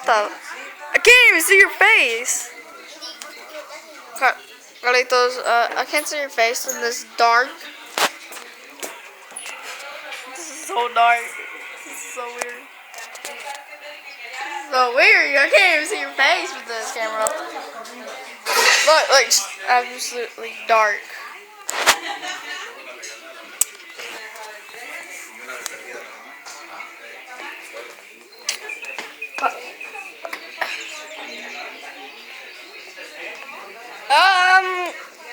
I can't even see your face. Carlitos, I can't see your face in this dark. This is so dark. This is so weird. So weird. I can't even see your face with this camera. Look, like absolutely dark.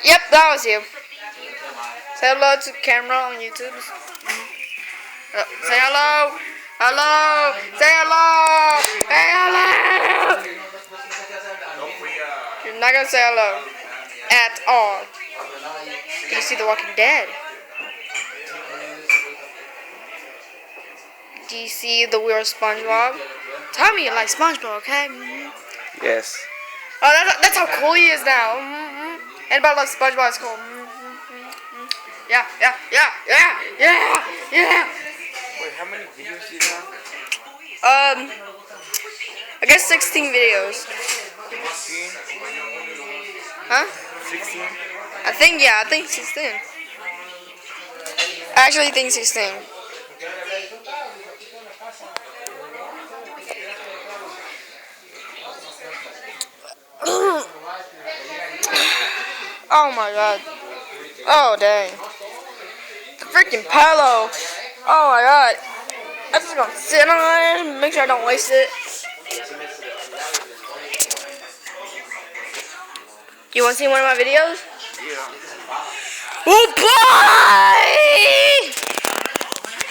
Yep, that was you. Say hello to the camera on YouTube. Say hello. Hello. Say hello. Say hello. You're not gonna say hello at all. Can you see The Walking Dead? Do you see the weird SpongeBob? Tell me you like SpongeBob, okay? Yes. Oh, that's how cool he is now. Anybody loves SpongeBob is cool. Yeah. Wait, how many videos do you have? I guess 16 videos. 16? Huh? 16? I think 16. I actually think 16. Oh my god. Oh dang. The freaking pillow. Oh my god. I'm just gonna sit on it and make sure I don't waste it. You wanna see one of my videos? Yeah. Oh, bye!